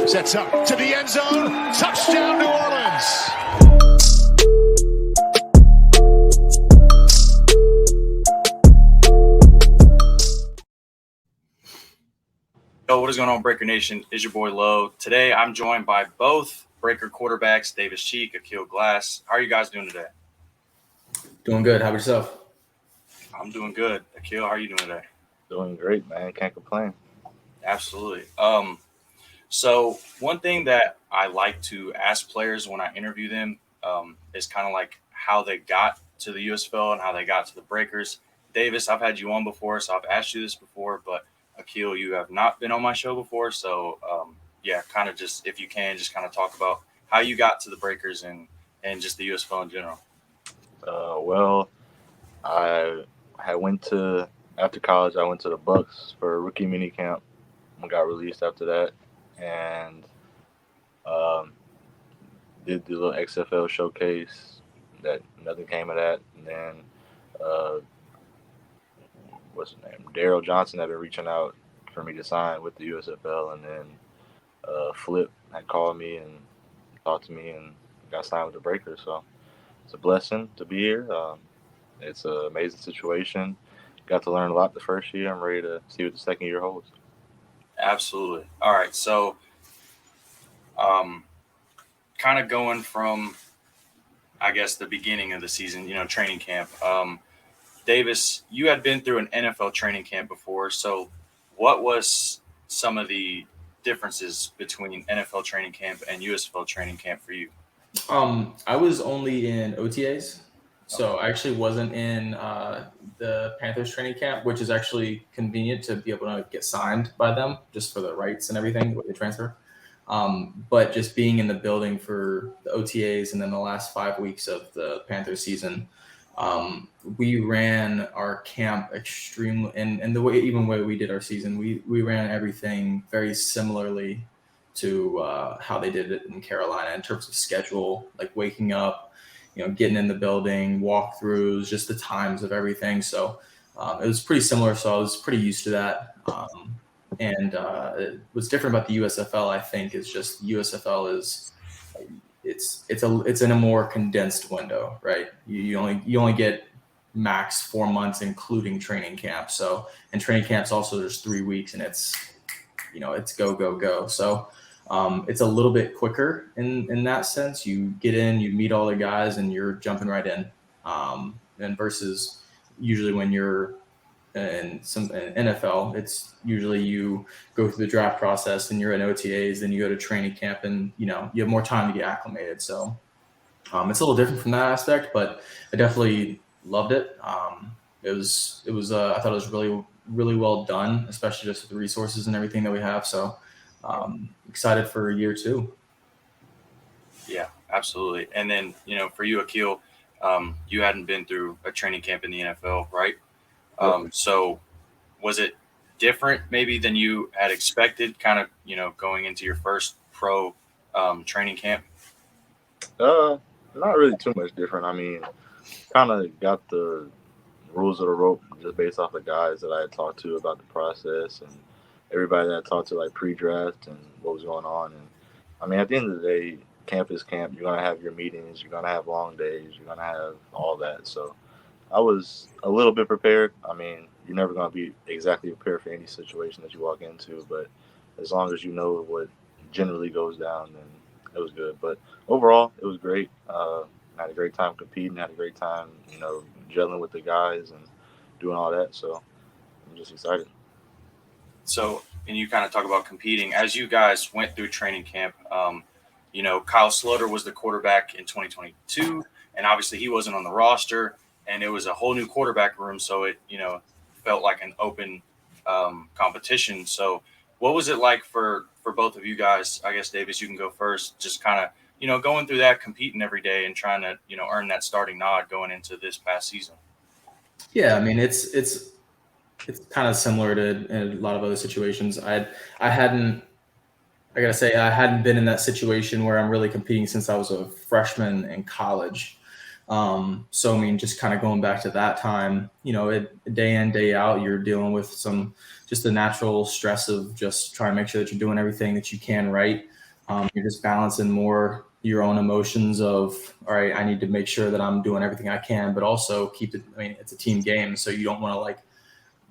Sets up to the end zone. Touchdown, New Orleans. Yo, what is going on, Breaker Nation? It's your boy Leaux. Today, I'm joined by both Breaker quarterbacks, Davis Cheek, Aqeel Glass. How are you guys doing today? Doing good. How about yourself? I'm doing good. Aqeel, how are you doing today? Doing great, man. Can't complain. Absolutely. So one thing that I like to ask players when I interview them is kind of like how they got to the USFL and how they got to the Breakers. Davis, I've had you on before, so I've asked you this before, but Aqeel, you have not been on my show before. So, kind of just, if you can, just kind of talk about how you got to the Breakers and just the USFL in general. After college, I went to the Bucks for a rookie mini camp and got released after that. And did the little XFL showcase. That nothing came of that. And then what's his name? Daryl Johnson had been reaching out for me to sign with the USFL, and then Flip had called me and talked to me and got signed with the Breakers. So it's a blessing to be here. It's an amazing situation. Got to learn a lot the first year. I'm ready to see what the second year holds. Absolutely. All right. So, kind of going from, I guess, the beginning of the season, training camp. Davis, you had been through an NFL training camp before. So what was some of the differences between NFL training camp and USFL training camp for you? I was only in OTAs. So I actually wasn't in the Panthers training camp, which is actually convenient to be able to get signed by them just for the rights and everything with the transfer. But just being in the building for the OTAs and then the last 5 weeks of the Panthers season, we ran our camp extremely, and the way we did our season, we ran everything very similarly to how they did it in Carolina in terms of schedule, like waking up, getting in the building, walkthroughs, just the times of everything. So it was pretty similar. So I was pretty used to that. And what's different about the USFL, I think, is just USFL is it's in a more condensed window, right? You only get max 4 months, including training camp. So, and training camp's also just 3 weeks, and it's go. So it's a little bit quicker in that sense. You get in, you meet all the guys, and you're jumping right in. And versus usually when you're in NFL, it's usually you go through the draft process and you're in OTAs, then you go to training camp, and you have more time to get acclimated. So it's a little different from that aspect, but I definitely loved it. It was I thought it was really, really well done, especially just with the resources and everything that we have. So excited for year 2. Yeah, absolutely. And then, for you, Aqeel, you hadn't been through a training camp in the NFL, right? So was it different maybe than you had expected, kind of, going into your first pro training camp? Not really too much different. I mean, kind of got the rules of the rope just based off the guys that I had talked to about the process and everybody that I talked to like pre-draft and what was going on. And I mean, at the end of the day, camp is camp. You're going to have your meetings. You're going to have long days. You're going to have all that. So I was a little bit prepared. I mean, you're never going to be exactly prepared for any situation that you walk into, but as long as you know what generally goes down, then it was good. But overall, it was great. Had a great time competing, had a great time, gelling with the guys and doing all that. So I'm just excited. So, and you kind of talk about competing as you guys went through training camp. Kyle Sloter was the quarterback in 2022, and obviously he wasn't on the roster, and it was a whole new quarterback room. So it, felt like an open competition. So what was it like for both of you guys? I guess, Davis, you can go first. Just kind of, going through that, competing every day and trying to, earn that starting nod going into this past season. Yeah, I mean, it's kind of similar to in a lot of other situations. I hadn't been in that situation where I'm really competing since I was a freshman in college. So, I mean, just kind of going back to that time, day in, day out, you're dealing with just the natural stress of just trying to make sure that you're doing everything that you can right. You're just balancing more your own emotions of, all right, I need to make sure that I'm doing everything I can, but also it's a team game. So you don't want to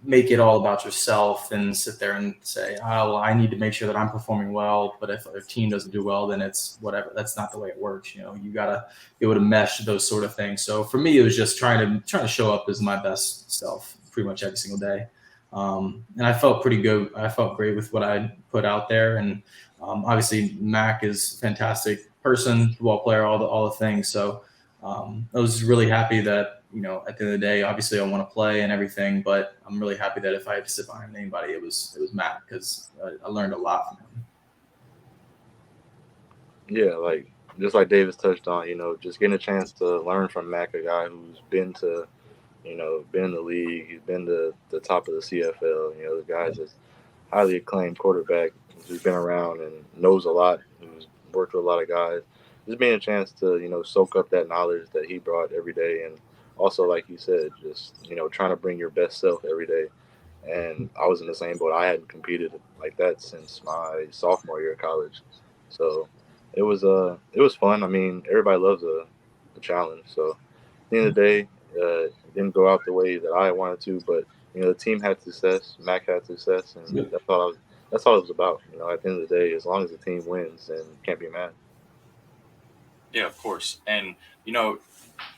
make it all about yourself and sit there and say, oh, well, I need to make sure that I'm performing well. But if our team doesn't do well, then it's whatever. That's not the way it works. You got to be able to mesh those sort of things. So for me, it was just trying to show up as my best self pretty much every single day. And I felt pretty good. I felt great with what I put out there. And obviously Mac is a fantastic person, football player, all the things. So I was really happy that, at the end of the day, obviously I want to play and everything, but I'm really happy that if I had to sit behind anybody, it was Matt, because I learned a lot from him. Yeah, just like Davis touched on, just getting a chance to learn from Mac, a guy who's been in the league, he's been to the top of the CFL. The guy's a highly acclaimed quarterback who's been around and knows a lot, who's worked with a lot of guys. Just being a chance to, soak up that knowledge that he brought every day, and also, like you said, just trying to bring your best self every day. And I was in the same boat. I hadn't competed like that since my sophomore year of college, so it was fun. I mean, everybody loves a challenge. So at the end of the day, it didn't go out the way that I wanted to, but the team had success, Mac had success, and that's all it was about. At the end of the day, as long as the team wins, then you can't be mad. Yeah, of course. And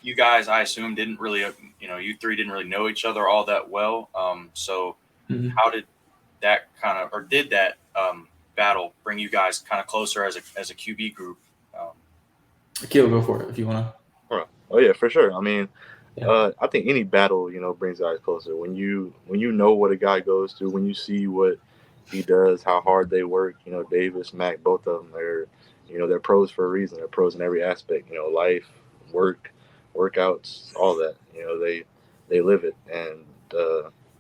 you guys, I assume, didn't really, you three didn't really know each other all that well. So how did that did that battle bring you guys kind of closer as a QB group? Aqeel, go for it if you want to. Oh yeah, for sure. I mean, I think any battle, brings guys closer. When you know what a guy goes through, when you see what he does, how hard they work. Davis, Mac, both of them are, they're pros for a reason. They're pros in every aspect. Life, work, workouts, all that. They live it. And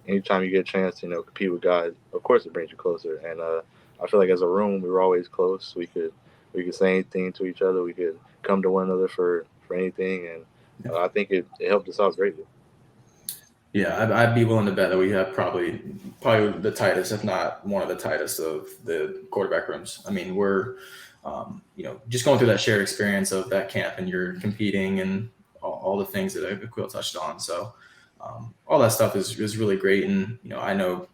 anytime you get a chance to compete with guys, of course it brings you closer. And I feel like as a room, we were always close. We could say anything to each other. We could come to one another for anything, and I think it helped us out greatly. Yeah, I'd be willing to bet that we have probably the tightest, if not one of the tightest of the quarterback rooms. I mean, we're just going through that shared experience of that camp, and you're competing and all the things that Aqeel touched on. So all that stuff is really great. And, I know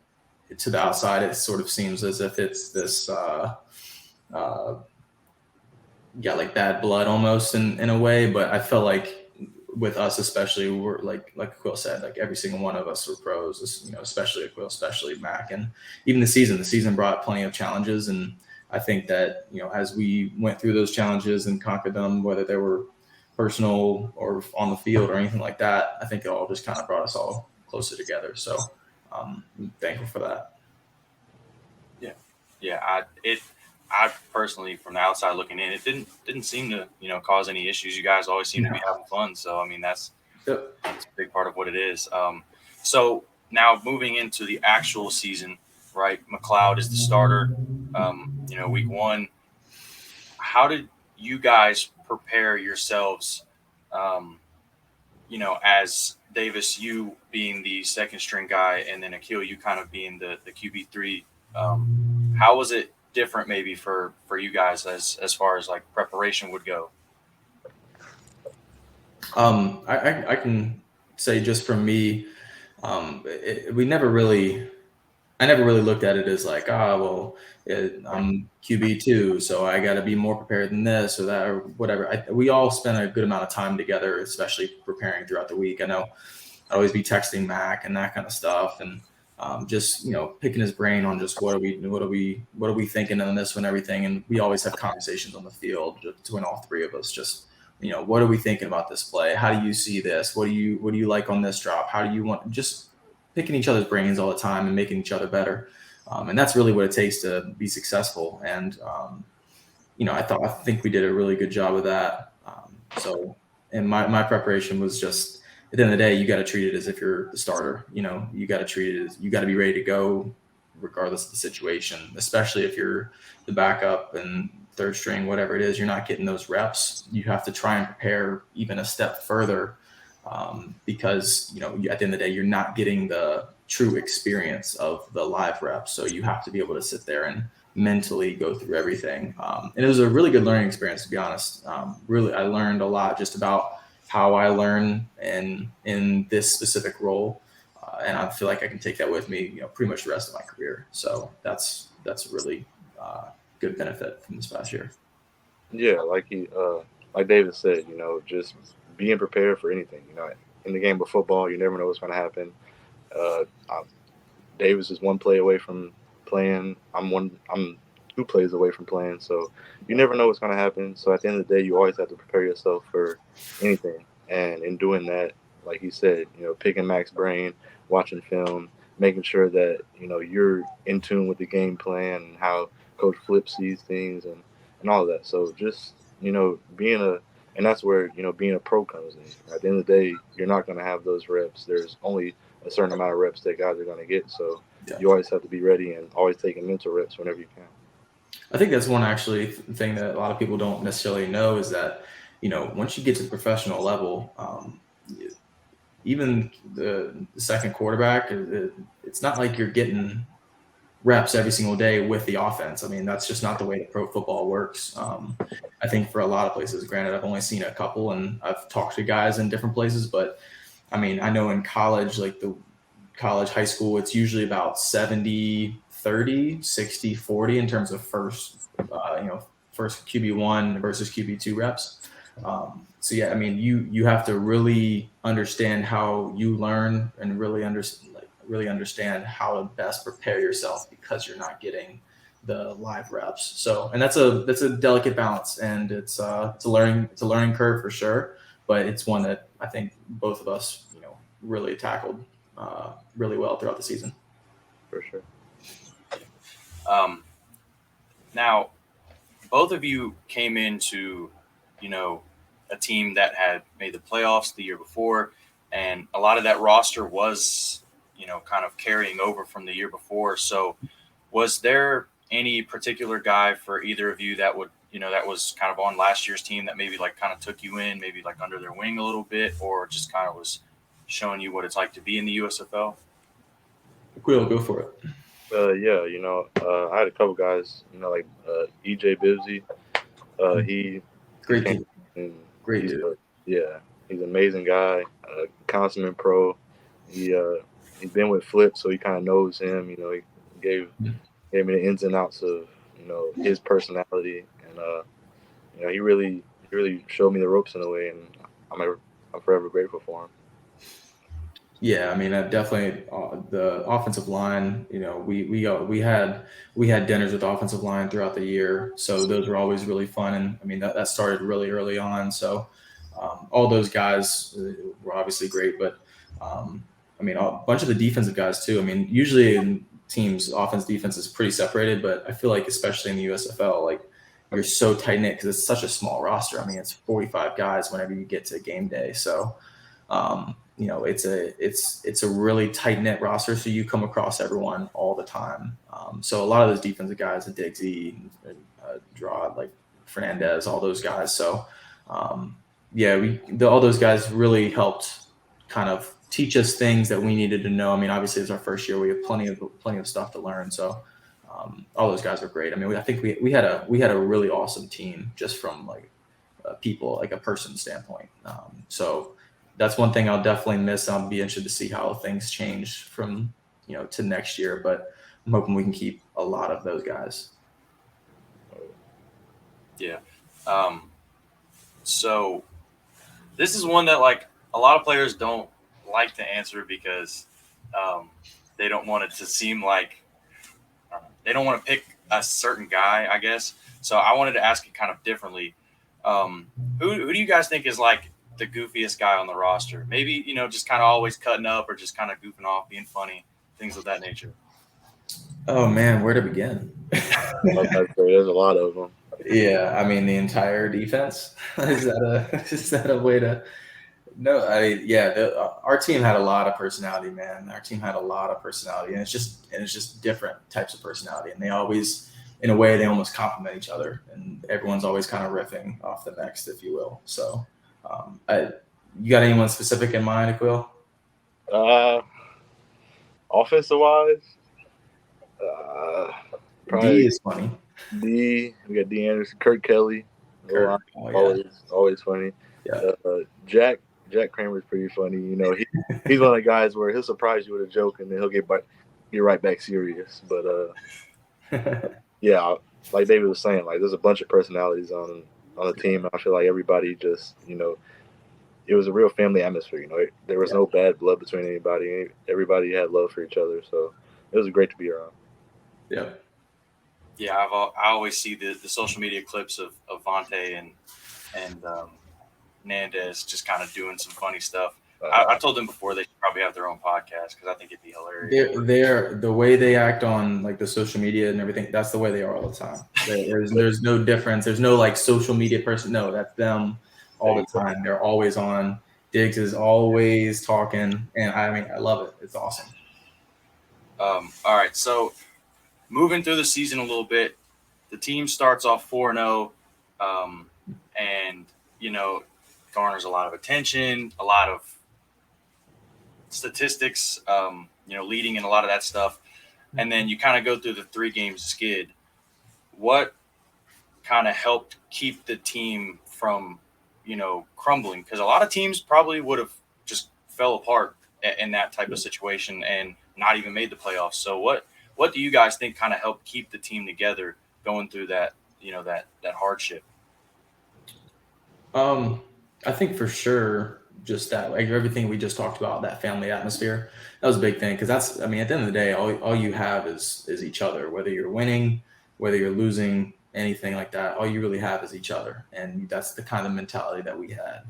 to the outside, it sort of seems as if it's this, like bad blood almost in a way. But I felt like with us, especially, we're like Aqeel said, like every single one of us were pros, especially Aqeel, especially Mac. And even the season brought plenty of challenges. And I think that, as we went through those challenges and conquered them, whether they were personal or on the field or anything like that, I think it all just kind of brought us all closer together. So I'm thankful for that. Yeah. I personally, from the outside looking in, it didn't seem to, cause any issues. You guys always seem to be having fun. So, I mean, that's a big part of what it is. So now moving into the actual season, right? McLeod is the starter, week one. How did you guys prepare yourselves, as Davis, you being the second string guy, and then Aqeel, you kind of being the QB3. How was it different maybe for you guys as far as like preparation would go? I can say just for me, I never really looked at it as like, I'm QB2, so I got to be more prepared than this or that or whatever. We all spent a good amount of time together, especially preparing throughout the week. I know I'd always be texting Mac and that kind of stuff, and just picking his brain on just what are we thinking on this and everything. And we always have conversations on the field between all three of us. Just what are we thinking about this play? How do you see this? What do you like on this drop? How do you want? Just picking each other's brains all the time and making each other better. And that's really what it takes to be successful. And, I think we did a really good job of that. And my preparation was just, at the end of the day, you got to treat it as if you're the starter. You got to treat it as you got to be ready to go regardless of the situation, especially if you're the backup and third string, whatever it is, you're not getting those reps. You have to try and prepare even a step further because, you know, at the end of the day, you're not getting the true experience of the live reps. So you have to be able to sit there and mentally go through everything. And it was a really good learning experience, to be honest. Really, I learned a lot just about how I learn in this specific role. And I feel like I can take that with me, you know, pretty much the rest of my career. So that's a really good benefit from this past year. Yeah, like David said, you know, just being prepared for anything. You know, in the game of football, you never know what's going to happen. Davis is one play away from playing. I'm 2 plays away from playing. So you never know what's going to happen. So at the end of the day, you always have to prepare yourself for anything. And in doing that, like he said, you know, picking Mac's brain, watching film, making sure that, you know, you're in tune with the game plan and how Coach Flip sees things and all of that. So just, you know, and that's where, you know, being a pro comes in. At the end of the day, you're not going to have those reps. There's only a certain amount of reps that guys are going to get. So you always have to be ready and always taking mental reps whenever you can. I think that's one actually thing that a lot of people don't necessarily know is that, you know, once you get to the professional level, even the second quarterback, it's not like you're getting reps every single day with the offense. I mean, that's just not the way that pro football works. I think for a lot of places, granted, I've only seen a couple and I've talked to guys in different places, but I mean, I know in college, like the college, high school, it's usually about 70, 30, 60, 40 in terms of first QB1 versus QB2 reps. So yeah, I mean, you have to really understand how you learn and really understand how to best prepare yourself because you're not getting the live reps. So, and that's a delicate balance, and it's a learning curve for sure, but it's one that I think both of us, you know, really tackled really well throughout the season. For sure. Now, both of you came into, you know, a team that had made the playoffs the year before, and a lot of that roster was, you know, kind of carrying over from the year before. So was there any particular guy for either of you that would, you know, that was kind of on last year's team that maybe like kind of took you in, maybe like under their wing a little bit, or just kind of was showing you what it's like to be in the USFL? Aqeel, go for it. Yeah, you know, I had a couple guys, you know, like EJ Bibsy. Great team. Great dude. Yeah, he's an amazing guy, consummate pro. He's been with Flip, so he kind of knows him. You know, he gave me the ins and outs of, you know, his personality, and you know, he really showed me the ropes in a way, and I'm forever grateful for him. Yeah, I mean, definitely the offensive line. You know, we had dinners with the offensive line throughout the year, so those were always really fun. And I mean, that started really early on. So all those guys were obviously great, but I mean, a bunch of the defensive guys too. I mean, usually in teams, offense defense is pretty separated, but I feel like especially in the USFL, like you're so tight knit because it's such a small roster. I mean, it's 45 guys whenever you get to game day, so. You know, it's a really tight knit roster, so you come across everyone all the time. So a lot of those defensive guys, Diggsy, Draw, like Fernandez, all those guys. So all those guys really helped kind of teach us things that we needed to know. I mean, obviously it's our first year; we have plenty of stuff to learn. So all those guys are great. I mean, I think we had a really awesome team just from like people, like a person standpoint. So. That's one thing I'll definitely miss. I'll be interested to see how things change from, you know, to next year, but I'm hoping we can keep a lot of those guys. Yeah. So this is one that like a lot of players don't like to answer because they don't want it to seem like they don't want to pick a certain guy, I guess. So I wanted to ask it kind of differently. Who do you guys think is like the goofiest guy on the roster? Maybe, you know, just kind of always cutting up or just kind of goofing off, being funny, things of that nature. Oh man, where to begin? There's a lot of them. Yeah, I mean the entire defense. Is that a way to No, our team had a lot of personality, man. Our team had a lot of personality, and it's just different types of personality, and they always, in a way, they almost complement each other, and everyone's always kind of riffing off the next, if you will. So, you got anyone specific in mind, Aqeel? Offensive wise, probably D is funny. D. We got D Anderson, Kurt Kelly. Kurt, always funny. Yeah. Jack Kramer's pretty funny. You know, he's one of the guys where he'll surprise you with a joke and then he'll get right back serious. But yeah, like David was saying, like there's a bunch of personalities on the team. And I feel like everybody just, you know, it was a real family atmosphere. You know, there was no bad blood between anybody. Everybody had love for each other. So it was great to be around. Yeah. Yeah, I always see the social media clips of Vontae and Nandez just kind of doing some funny stuff. I told them before they should probably have their own podcast because I think it'd be hilarious. They're the way they act on like the social media and everything. That's the way they are all the time. There's no difference. There's no like social media person. No, that's them all the time. They're always on. Diggs is always talking, and I mean I love it. It's awesome. All right, so moving through the season a little bit, the team starts off 4-0, and you know garners a lot of attention, a lot of statistics, leading in a lot of that stuff. And then you kind of go through the 3-game skid. What kind of helped keep the team from, crumbling? Because a lot of teams probably would have just fell apart in that type of situation and not even made the playoffs. So what do you guys think kind of helped keep the team together going through that, that hardship? I think for sure just that, like everything we just talked about, that family atmosphere, that was a big thing. Because that's, I mean, at the end of the day, all you have is each other. Whether you're winning, whether you're losing, anything like that, all you really have is each other. And that's the kind of mentality that we had.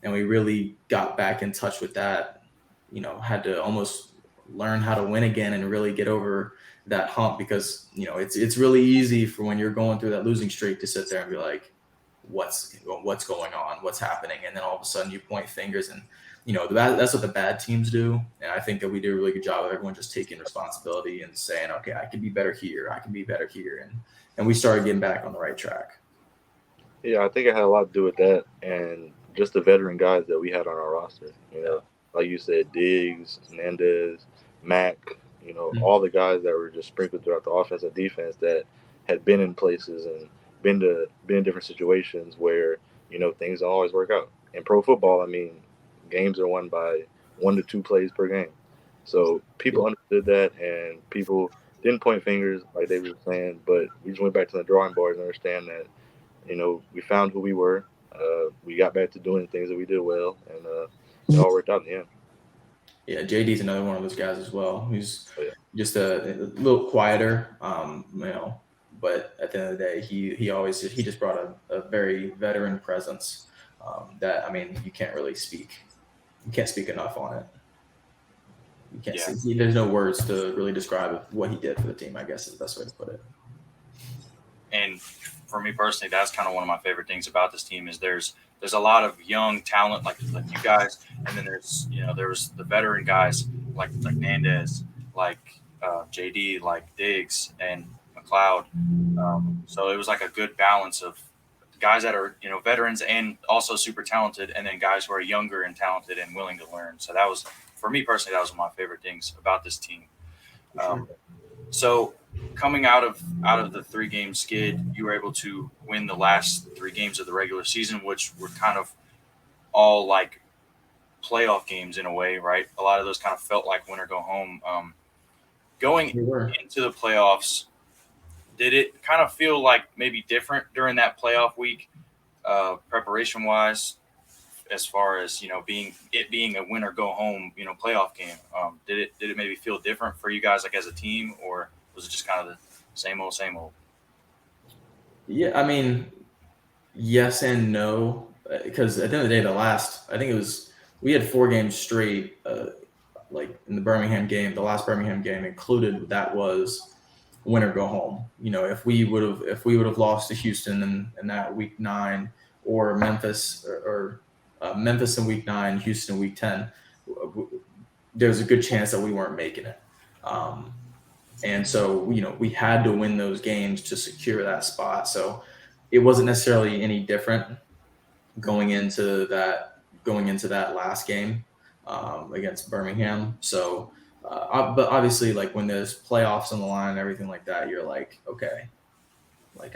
And we really got back in touch with that, had to almost learn how to win again and really get over that hump, because, it's really easy for when you're going through that losing streak to sit there and be like, what's going on, what's happening, and then all of a sudden you point fingers, and that's what the bad teams do. And I think that we do a really good job of everyone just taking responsibility and saying, okay, I can be better here, and we started getting back on the right track. Yeah, I think it had a lot to do with that, and just the veteran guys that we had on our roster. Like you said, Diggs, Nandez, Mac, all the guys that were just sprinkled throughout the offense and defense that had been in places and been in different situations where, things don't always work out. In pro football, I mean, games are won by 1 to 2 plays per game. So people understood that, and people didn't point fingers like they were saying, but we just went back to the drawing board and understand that, we found who we were. We got back to doing things that we did well, and it all worked out in the end. Yeah, JD's another one of those guys as well, who's just a little quieter, but at the end of the day, he just brought a very veteran presence that, I mean, you can't speak enough on it. You can't see, there's no words to really describe what he did for the team, I guess is the best way to put it. And for me personally, that's kind of one of my favorite things about this team is there's a lot of young talent like you guys, and then there's the veteran guys like Nandez, like JD, like Diggs and McLeod. So it was like a good balance of guys that are veterans and also super talented, and then guys who are younger and talented and willing to learn. So that was, for me personally, that was one of my favorite things about this team. So coming out of the 3-game skid, you were able to win the last 3 games of the regular season, which were kind of all like playoff games in a way, right? A lot of those kind of felt like win or go home. Going into the playoffs, did it kind of feel like maybe different during that playoff week, preparation wise, as far as being a win or go home playoff game? Did it maybe feel different for you guys, like as a team, or was it just kind of the same old? Yeah, I mean, yes and no, because at the end of the day, we had 4 games straight, like in the Birmingham game, the last Birmingham game included, that was win or go home. If we would have lost to Houston in that week 9, or Memphis or Memphis in week 9, Houston in week 10, there's a good chance that we weren't making it. And so, we had to win those games to secure that spot. So it wasn't necessarily any different going into that last game against Birmingham. So, but obviously, like when there's playoffs on the line and everything like that, you're like, okay, like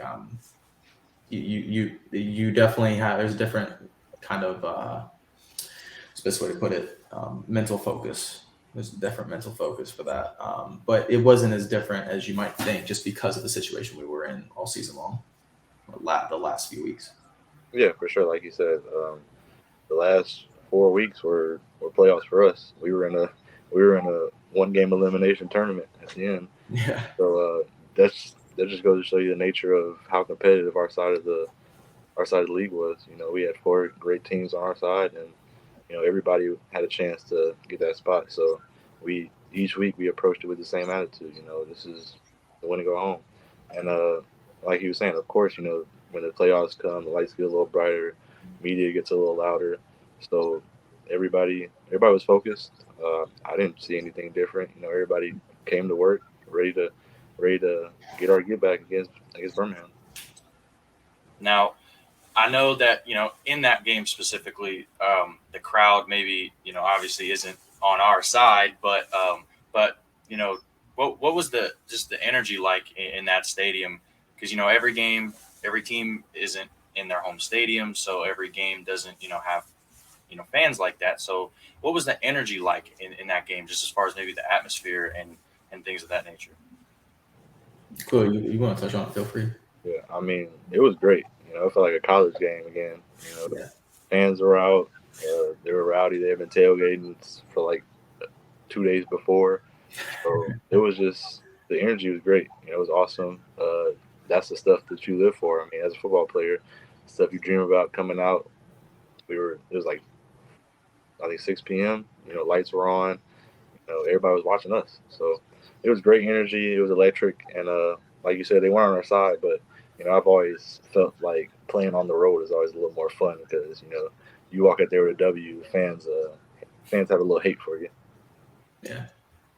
you definitely have. There's a different kind of it's the best way to put it, mental focus. There's a different mental focus for that, but it wasn't as different as you might think, just because of the situation we were in all season long, the last few weeks. Yeah, for sure. Like you said, the last 4 weeks were playoffs for us. We were in a 1-game elimination tournament at the end. Yeah. So that just goes to show you the nature of how competitive our side of the league was. We had 4 great teams on our side, and everybody had a chance to get that spot. So each week we approached it with the same attitude. This is the win to go home. And like he was saying, of course, when the playoffs come, the lights get a little brighter, media gets a little louder. So everybody was focused. I didn't see anything different. Everybody came to work ready to get our get back against Birmingham. Now, I know that, in that game specifically, the crowd maybe, obviously isn't on our side, but what was the energy like in that stadium? Because, every team isn't in their home stadium, so every game doesn't, have, fans like that. So what was the energy like in that game, just as far as maybe the atmosphere and things of that nature? Cool. You want to touch on it? Feel free. Yeah, I mean, it was great. It felt like a college game again. The fans were out. They were rowdy. They had been tailgating for like 2 days before. So it was just, the energy was great. It was awesome. That's the stuff that you live for. I mean, as a football player, stuff you dream about coming out. It was like, I think 6 p.m. Lights were on. Everybody was watching us. So it was great energy. It was electric. And like you said, they weren't on our side, but I've always felt like playing on the road is always a little more fun because, you walk out there with a W, fans have a little hate for you. Yeah.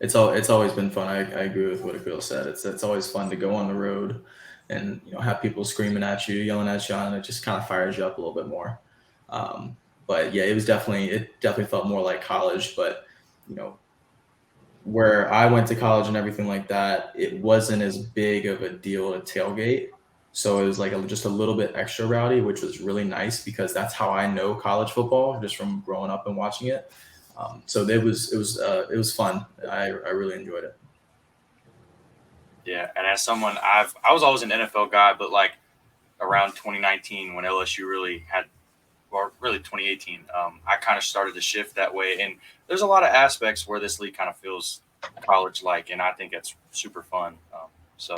It's always been fun. I agree with what Aqeel said. It's always fun to go on the road and, have people screaming at you, yelling at you, and it just kind of fires you up a little bit more. But yeah, it definitely felt more like college, but, where I went to college and everything like that, it wasn't as big of a deal to tailgate. So it was like just a little bit extra rowdy, which was really nice because that's how I know college football, just from growing up and watching it. So it was fun. I really enjoyed it. Yeah, and as someone, I was always an NFL guy, but like around 2019 when LSU really had, or really 2018, I kind of started to shift that way. And there's a lot of aspects where this league kind of feels college-like, and I think it's super fun. So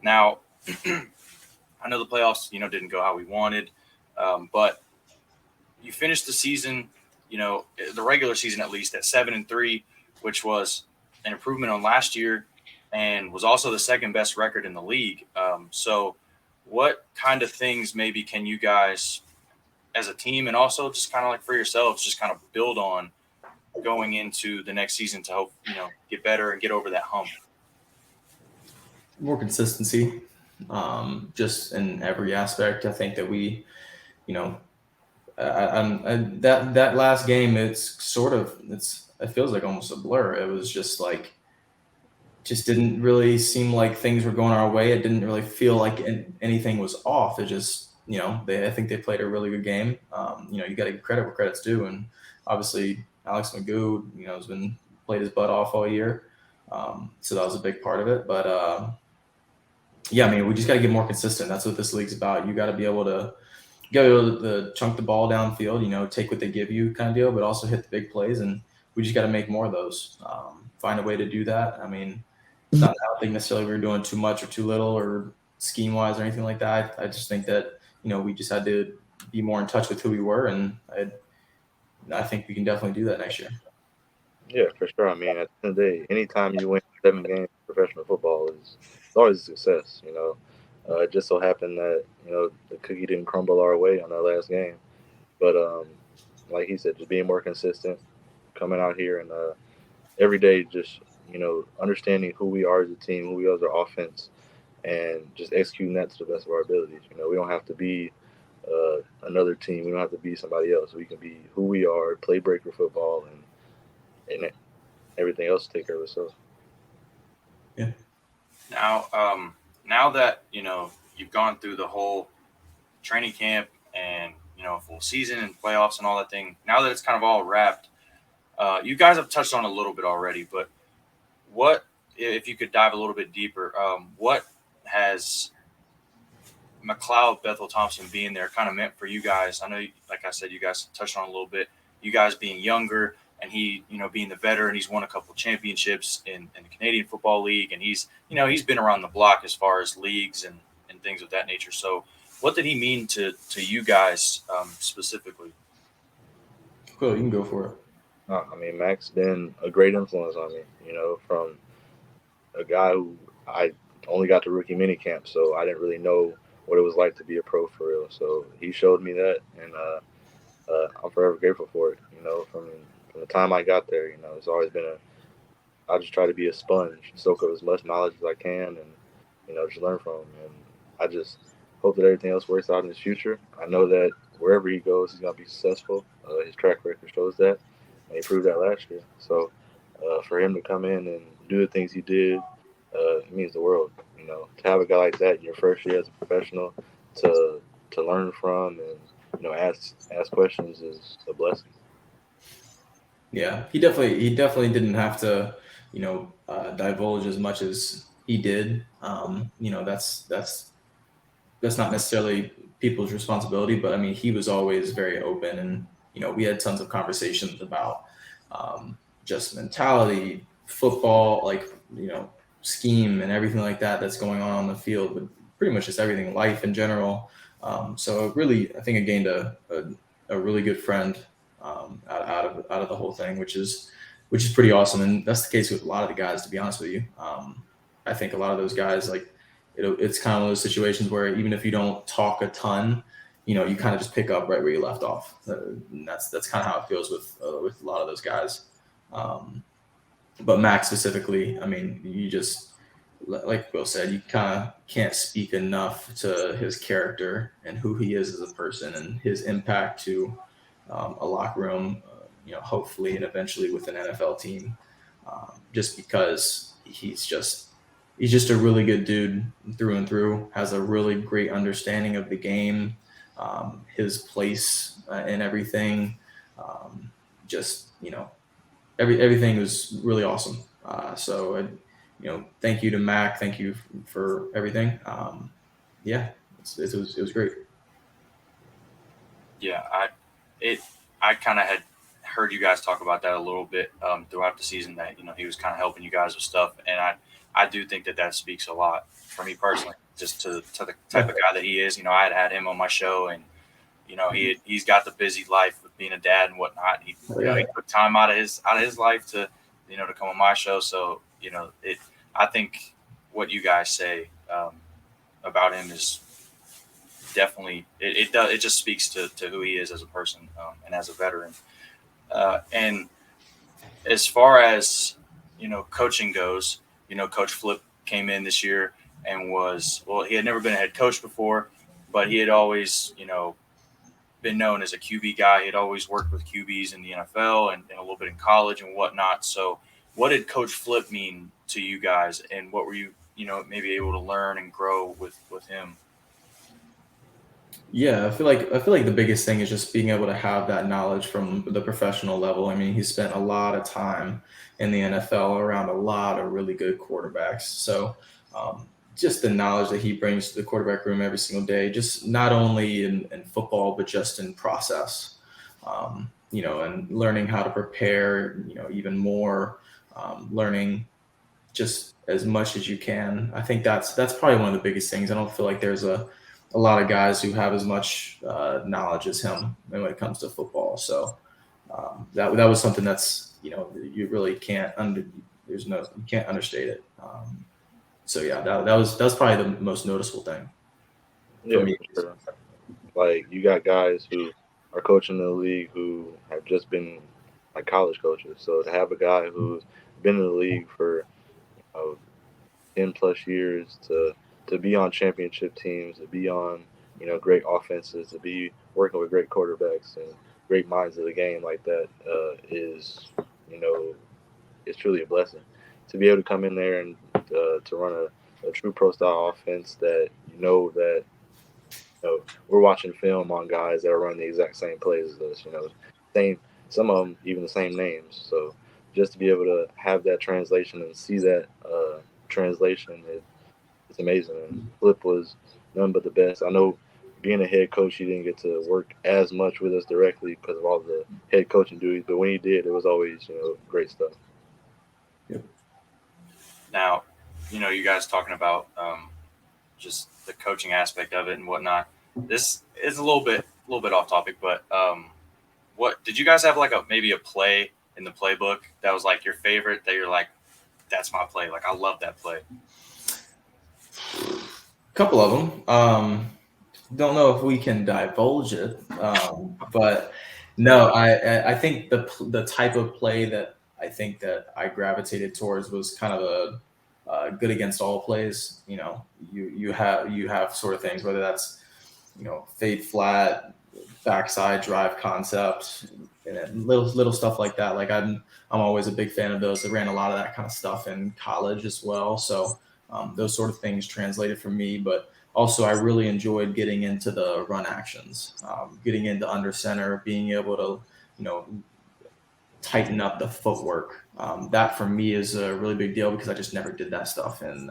now I know the playoffs, didn't go how we wanted, but you finished the season, the regular season at least, at 7-3, which was an improvement on last year and was also the second best record in the league. So what kind of things maybe can you guys as a team and also just kind of like for yourselves, just kind of build on going into the next season to help, get better and get over that hump? More consistency, just in every aspect. I think that we, that last game, it feels like almost a blur. It was just like, just didn't really seem like things were going our way. It didn't really feel like anything was off. It just, I think they played a really good game. You got to give credit where credit's due. And obviously Alex Magoo, has been played his butt off all year. So that was a big part of it. But yeah, I mean, we just got to get more consistent. That's what this league's about. You got to be able to go to chunk the ball downfield, take what they give you kind of deal, but also hit the big plays. And we just got to make more of those, find a way to do that. I mean, I don't think necessarily we were doing too much or too little or scheme wise or anything like that. I just think that, we just had to be more in touch with who we were. And I think we can definitely do that next year. Yeah, for sure. I mean, at the end of the day, anytime you win 7 games in professional football it's always a success, It just so happened that, the cookie didn't crumble our way on our last game. But like he said, just being more consistent, coming out here and every day just understanding who we are as a team, who we are as our offense, and just executing that to the best of our abilities. We don't have to be another team. We don't have to be somebody else. We can be who we are, play breaker football, and everything else take care of itself. Yeah. Now that you've gone through the whole training camp and full season and playoffs and all that thing. Now that it's kind of all wrapped, you guys have touched on a little bit already, but what if you could dive a little bit deeper? What has McLeod, Bethel-Thompson being there kind of meant for you guys? I know, like I said, you guys touched on a little bit. You guys being younger and he, being the veteran, he's won a couple of championships in the Canadian Football League, and he's been around the block as far as leagues and things of that nature. So, what did he mean to you guys specifically? Cool, you can go for it. I mean, Mac's been a great influence on me. From a guy who I only got to rookie minicamp, so I didn't really know what it was like to be a pro for real. So he showed me that, and I'm forever grateful for it. From the time I got there, it's always been I just try to be a sponge, soak up as much knowledge as I can, and just learn from him. And I just hope that everything else works out in his future. I know that wherever he goes, he's gonna be successful. His track record shows that, and he proved that last year. So for him to come in and do the things he did, it means the world. To have a guy like that in your first year as a professional, to learn from and ask questions is a blessing. Yeah, he definitely didn't have to, divulge as much as he did. That's not necessarily people's responsibility, but I mean, he was always very open, and we had tons of conversations about just mentality, football, scheme, and everything like that that's going on the field, but pretty much just everything, life in general. So really, I think I gained a really good friend out of the whole thing, which is pretty awesome, and that's the case with a lot of the guys. To be honest with you, I think a lot of those guys it's kind of one of those situations where even if you don't talk a ton, you kind of just pick up right where you left off. And that's kind of how it feels with a lot of those guys. But Max specifically, I mean, you just, like Will said, you kind of can't speak enough to his character and who he is as a person and his impact to a locker room, hopefully and eventually with an NFL team, just because he's just a really good dude through and through, has a really great understanding of the game, his place in everything. Everything was really awesome. So, thank you to Mac. Thank you for everything. It was great. Yeah, I kind of had heard you guys talk about that a little bit throughout the season, that he was kind of helping you guys with stuff, and I do think that speaks a lot for me personally, just to the type of guy that he is. I had him on my show, and he's got the busy life with being a dad and whatnot. He took time out of his life to to come on my show. So I think what you guys say about him is definitely it just speaks to who he is as a person and as a veteran. And as far as coaching goes, Coach Flip came in this year and he had never been a head coach before, but he had always been known as a QB guy. He had always worked with QBs in the NFL and a little bit in college and whatnot. So what did Coach Flip mean to you guys, and what were you maybe able to learn and grow with him? Yeah, I feel like the biggest thing is just being able to have that knowledge from the professional level. I mean, he spent a lot of time in the NFL around a lot of really good quarterbacks. So just the knowledge that he brings to the quarterback room every single day, just not only in football, but just in process, and learning how to prepare, even more, learning just as much as you can. I think that's probably one of the biggest things. I don't feel like there's a lot of guys who have as much knowledge as him when it comes to football. So that was something that's, you really can't you can't understate it. So yeah, that was probably the most noticeable thing. Yeah, for me. Sure. Like, you got guys who are coaching in the league who have just been like college coaches. So to have a guy who's been in the league for 10 plus years to be on championship teams, to be on great offenses, to be working with great quarterbacks and great minds of the game like that is it's truly a blessing to be able to come in there and to run a true pro style offense that that we're watching film on guys that are running the exact same plays as us. Same, some of them even the same names. So just to be able to have that translation and see that translation, it's amazing. And Flip was none but the best. I know being a head coach, he didn't get to work as much with us directly because of all the head coaching duties, but when he did, it was always great stuff. Yep. Now, you guys talking about just the coaching aspect of it and whatnot. This is a little bit off topic, but what did you guys have like maybe a play in the playbook that was like your favorite that you're like, that's my play, like I love that play? A couple of them. Don't know if we can divulge it, but no, I think the type of play that I think that I gravitated towards was kind of a good against all plays. You have sort of things, whether that's fade flat, backside drive concept, and little stuff like that. Like I'm always a big fan of those. I ran a lot of that kind of stuff in college as well. So those sort of things translated for me, but also I really enjoyed getting into the run actions, getting into under center, being able to, tighten up the footwork. That for me is a really big deal because I just never did that stuff in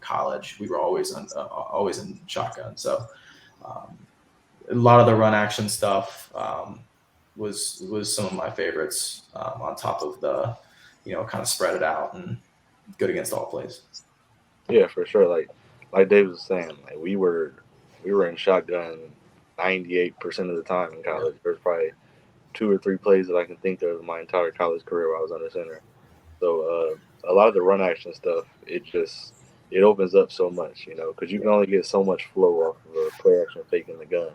college. We were always in shotgun. So a lot of the run action stuff was some of my favorites, on top of the, kind of spread it out and good against all plays. Yeah, for sure. Like Dave was saying, like we were in shotgun 98% of the time in college. There's probably 2 or 3 plays that I can think of in my entire college career where I was under center. So a lot of the run action stuff, it opens up so much, because you can only get so much flow off of a play action fake in the gun.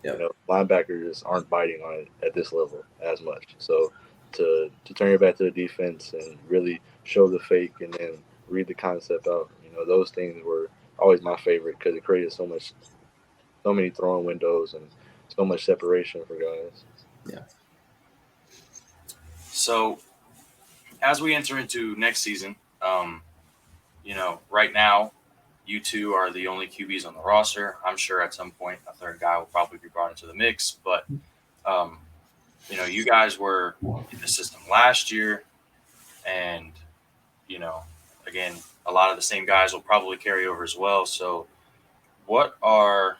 Yep. Linebackers aren't biting on it at this level as much. So to turn your back to the defense and really show the fake and then read the concept out, those things were always my favorite because it created so many throwing windows and so much separation for guys. Yeah. So as we enter into next season, right now, you two are the only QBs on the roster. I'm sure at some point a third guy will probably be brought into the mix, but you guys were in the system last year, and again, a lot of the same guys will probably carry over as well. So what are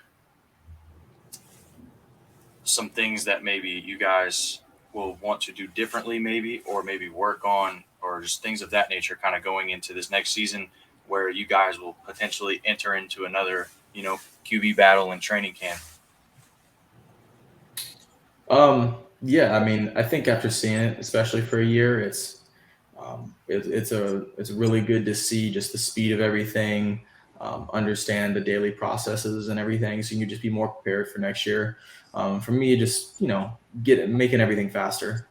some things that maybe you guys will want to do differently, or maybe work on, or just things of that nature kind of going into this next season where you guys will potentially enter into another, QB battle in training camp? Yeah, I mean, I think after seeing it, especially for a year, it's really good to see just the speed of everything, understand the daily processes and everything, so you can just be more prepared for next year. For me, just making everything faster.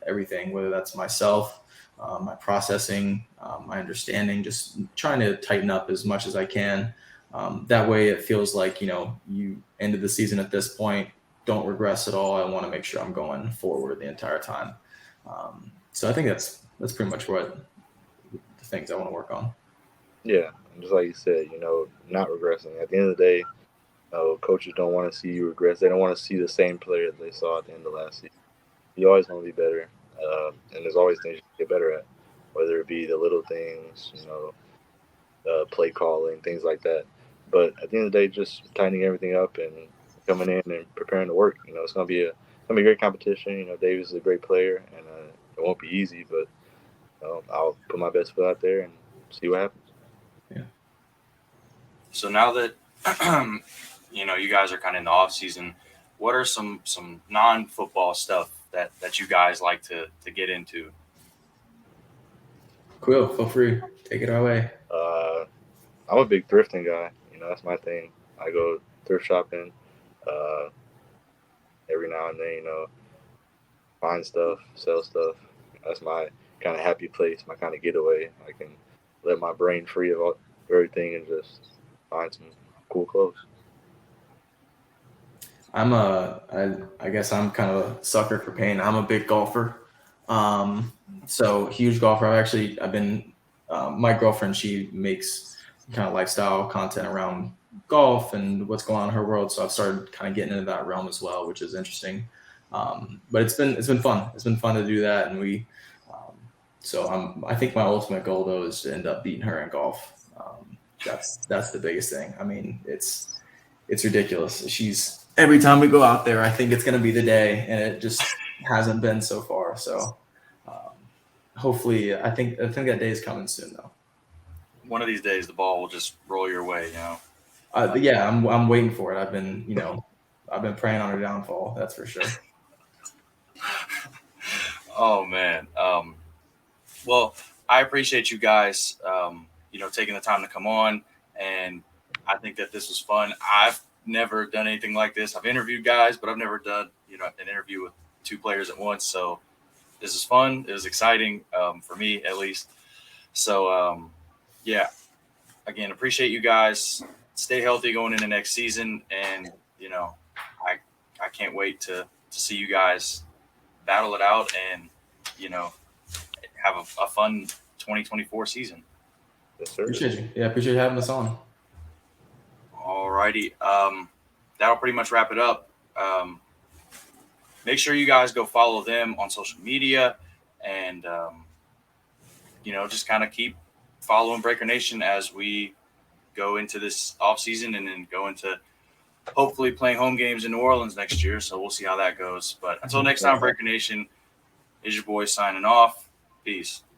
Everything, whether that's myself, my processing, my understanding, just trying to tighten up as much as I can. That way, it feels like you ended the season at this point. Don't regress at all. I want to make sure I'm going forward the entire time. So I think that's pretty much what the things I want to work on. Yeah, just like you said, not regressing. At the end of the day, coaches don't want to see you regress. They don't want to see the same player that they saw at the end of last season. You always want to be better, and there's always things you can get better at, whether it be the little things, play calling, things like that. But at the end of the day, just tightening everything up and coming in and preparing to work. It's gonna be a great competition. Davis is a great player, and it won't be easy, but I'll put my best foot out there and see what happens. Yeah. So now that you guys are kind of in the off season, what are some non-football stuff that you guys like to get into? Cool. Feel free. Take it our way. I'm a big thrifting guy. That's my thing. I go thrift shopping. every now and then, find stuff, sell stuff. That's my kind of happy place, my kind of getaway. I can let my brain free of everything and just find some cool clothes. I guess I'm kind of a sucker for pain. I'm a big golfer. So huge golfer. I've been, my girlfriend, she makes kind of lifestyle content around golf and what's going on in her world. So I've started kind of getting into that realm as well, which is interesting. But it's been fun. It's been fun to do that. And I think my ultimate goal though is to end up beating her in golf. That's the biggest thing. I mean, it's ridiculous. Every time we go out there, I think it's going to be the day, and it just hasn't been so far. So hopefully, I think that day is coming soon, though. One of these days, the ball will just roll your way. Yeah, I'm waiting for it. I've been praying on her downfall. That's for sure. Oh man. Well, I appreciate you guys, taking the time to come on, and I think that this was fun. I've never done anything like this. I've interviewed guys, but I've never done, an interview with two players at once. So this is fun. It was exciting for me, at least. So, again, appreciate you guys. Stay healthy going into next season. And, I can't wait to see you guys battle it out and, have a fun 2024 season. Yes, sir. Appreciate you. Yeah, appreciate you having us on. All righty. That'll pretty much wrap it up. Make sure you guys go follow them on social media and, just kind of keep following Breaker Nation as we go into this off season and then go into hopefully playing home games in New Orleans next year. So we'll see how that goes. But until next time, Breaker Nation, is your boy signing off. Peace.